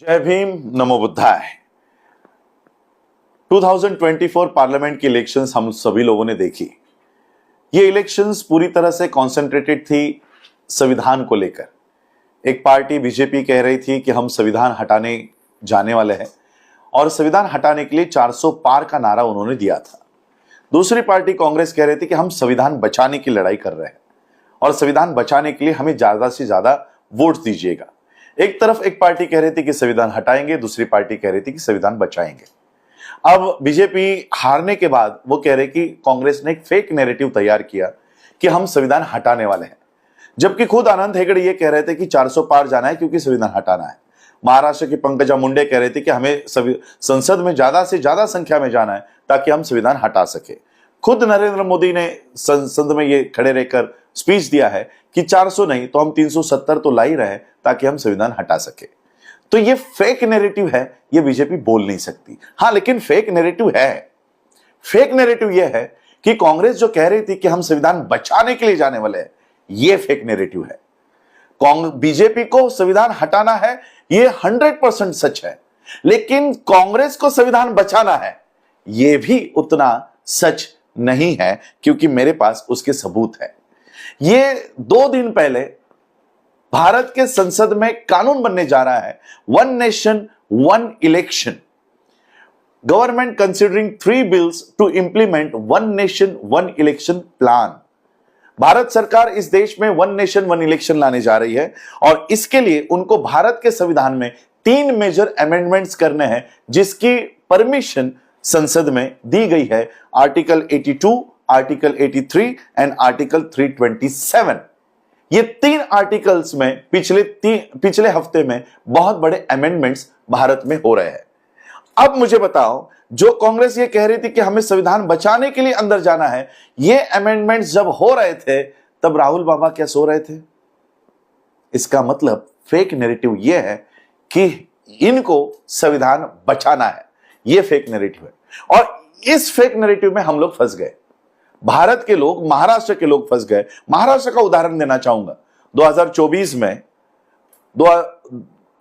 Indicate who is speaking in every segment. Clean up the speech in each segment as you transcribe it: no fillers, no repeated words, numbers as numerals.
Speaker 1: जय भीम, नमो बुद्धाय। 2024 पार्लियामेंट की इलेक्शंस हम सभी लोगों ने देखी। ये इलेक्शंस पूरी तरह से कॉन्सेंट्रेटेड थी संविधान को लेकर। एक पार्टी बीजेपी कह रही थी कि हम संविधान हटाने जाने वाले हैं और संविधान हटाने के लिए 400 पार का नारा उन्होंने दिया था। दूसरी पार्टी कांग्रेस कह रही थी कि हम संविधान बचाने की लड़ाई कर रहे हैं और संविधान बचाने के लिए हमें ज्यादा से ज्यादा वोट दीजिएगा। एक तरफ एक पार्टी कह रही थी कि संविधान हटाएंगे, दूसरी पार्टी कह रही थी कि संविधान बचाएंगे। अब बीजेपी हारने के बाद वो कह रहे कि कांग्रेस ने एक फेक नैरेटिव तैयार किया कि हम संविधान हटाने वाले हैं, जबकि खुद आनंद हेगड़े ये कह रहे थे कि 400 पार जाना है क्योंकि संविधान हटाना है। महाराष्ट्र की पंकजा मुंडे कह रहे थे कि हमें संसद में ज्यादा से ज्यादा संख्या में जाना है ताकि हम संविधान हटा सके। खुद नरेंद्र मोदी ने संसद में ये खड़े रहकर स्पीच दिया है कि 400 नहीं तो हम 370 तो ला ही रहे ताकि हम संविधान हटा सके। तो ये फेक नैरेटिव है, ये बीजेपी बोल नहीं सकती। हां, लेकिन फेक नैरेटिव है। फेक नैरेटिव ये है कि कांग्रेस जो कह रही थी कि हम संविधान बचाने के लिए जाने वाले हैं, ये फेक नैरेटिव है। बीजेपी को संविधान हटाना है, ये 100% सच है, लेकिन कांग्रेस को संविधान बचाना है, ये भी उतना सच नहीं है, क्योंकि मेरे पास उसके सबूत है। ये 2 दिन पहले भारत के संसद में कानून बनने जा रहा है, one nation one election. Government considering 3 bills to implement one nation one election plan. Bharat सरकार इस देश में वन नेशन वन इलेक्शन लाने जा रही है और इसके लिए उनको भारत के संविधान में 3 मेजर अमेंडमेंट्स करने हैं, जिसकी परमिशन संसद में दी गई है। Article 82, article 83 and article 327। ये 3 आर्टिकल्स में पिछले हफ्ते में बहुत बड़े अमेंडमेंट्स भारत में हो रहे हैं। अब मुझे बताओ, जो कांग्रेस ये कह रही थी कि हमें संविधान बचाने के लिए अंदर जाना है, ये अमेंडमेंट्स जब हो रहे थे तब राहुल बाबा क्या सो रहे थे? इसका मतलब फेक नैरेटिव ये है कि इनको संविधान बचाना है। ये फेक नैरेटिव है और इस फेक नैरेटिव में हम लोग फंस गए। भारत के लोग, महाराष्ट्र के लोग फंस गए। महाराष्ट्र का उदाहरण देना चाहूंगा। 2024 में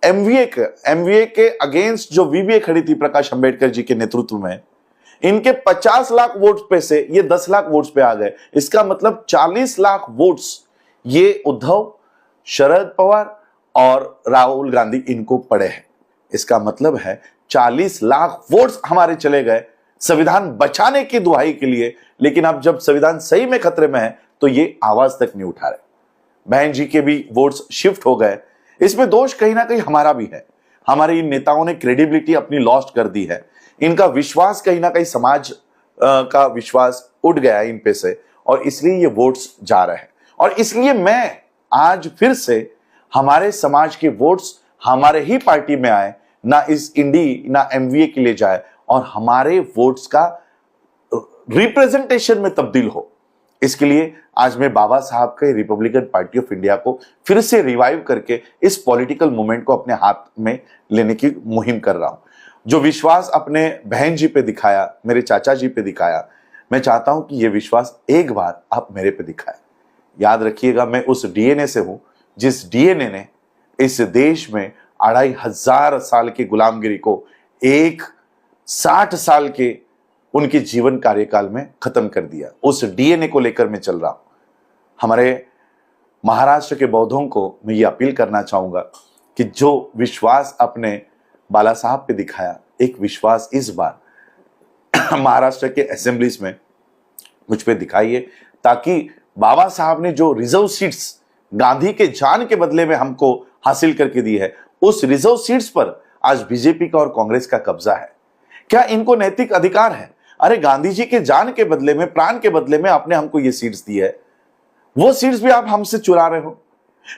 Speaker 1: एमवीए के अगेंस्ट जो वीवीए खड़ी थी प्रकाश अंबेडकर जी के नेतृत्व में, इनके 50 लाख वोट्स पे से ये 10 लाख वोट्स पे आ गए। इसका मतलब 40 लाख वोट्स ये उद्धव, शरद पवार और राहुल गांधी इनको पड़े हैं। इसका मतलब है 40 लाख वोट्स हमारे चले गए संविधान बचाने की दुहाई के लिए। लेकिन अब जब संविधान सही में खतरे में है तो ये आवाज तक नहीं उठा रहे। बहन जी के भी वोट्स शिफ्ट हो गए। इसमें दोष कहीं ना कहीं हमारा भी है। हमारे इन नेताओं ने क्रेडिबिलिटी अपनी लॉस्ट कर दी है। इनका विश्वास कहीं ना कहीं समाज का विश्वास उठ गया है इन पे से, और इसलिए ये वोट्स जा रहे हैं। और इसलिए मैं आज फिर से हमारे समाज के वोट्स हमारे ही पार्टी में आए, ना इस इंडी ना एमवीए के लिए जाए, और हमारे वोट्स का रिप्रेजेंटेशन में तब्दील हो। इसके लिए आज मैं बाबा साहब के रिपब्लिकन पार्टी ऑफ इंडिया को फिर से रिवाइव करके इस पॉलिटिकल मूवमेंट को अपने हाथ में लेने की मुहिम कर रहा हूं। जो विश्वास अपने बहन जी पे दिखाया, मेरे चाचा जी पे दिखाया, मैं चाहता हूं कि यह विश्वास एक बार आप मेरे पे दिखाए। याद रखिएगा, मैं उस डीएनए से हूं जिस डीएनए ने इस देश में 2500 साल की गुलामगिरी को 60 साल के उनके जीवन कार्यकाल में खत्म कर दिया। उस डीएनए को लेकर मैं चल रहा हूं। हमारे महाराष्ट्र के बौद्धों को मैं ये अपील करना चाहूंगा कि जो विश्वास अपने बाला साहब पे दिखाया, एक विश्वास इस बार महाराष्ट्र के असेंबलीज में मुझ पे दिखाइए, ताकि बाबा साहब ने जो रिजर्व सीट्स गांधी के जान के बदले में हमको हासिल करके दी है, उस रिजर्व सीट्स पर आज बीजेपी का और कांग्रेस का कब्जा है। क्या इनको नैतिक अधिकार है? अरे गांधी जी के जान के बदले में, प्राण के बदले में आपने हमको ये सीट्स दी है, वो सीट्स भी आप हमसे चुरा रहे हो।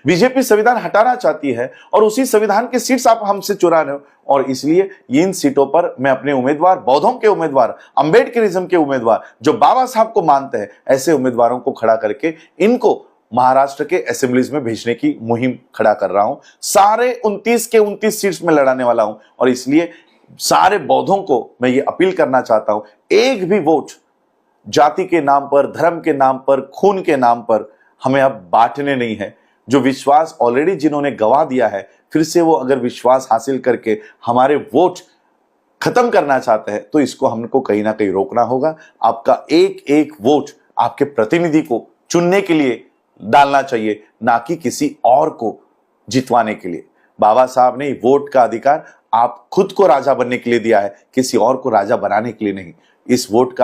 Speaker 1: बीजेपी संविधान हटाना चाहती है और उसी संविधान के सीट्स आप हमसे चुरा रहे हो। और इसलिए इन सीटों पर मैं अपने उम्मीदवार, बौद्धों के उम्मीदवार, अंबेडकरिज्म के उम्मीदवार, जो बाबा साहब को मानते हैं, ऐसे उम्मीदवारों को खड़ा करके इनको महाराष्ट्र के असेंबलीज में भेजने की मुहिम खड़ा कर रहा हूं। सारे 29 के 29 सीट्स में लड़ाने वाला हूं। और इसलिए सारे बौद्धों को मैं ये अपील करना चाहता हूं, एक भी वोट जाति के नाम पर, धर्म के नाम पर, खून के नाम पर हमें अब बांटने नहीं है। जो विश्वास ऑलरेडी जिन्होंने गवा दिया है, फिर से वो अगर विश्वास हासिल करके हमारे वोट खत्म करना चाहते हैं तो इसको हमको कहीं ना कहीं रोकना होगा। आपका एक एक वोट आपके प्रतिनिधि को चुनने के लिए डालना चाहिए, ना कि किसी और को जितवाने के लिए। बाबा साहब ने वोट का अधिकार आप खुद को राजा बनने के लिए दिया है, किसी और को राजा बनाने के लिए नहीं। इस वोट का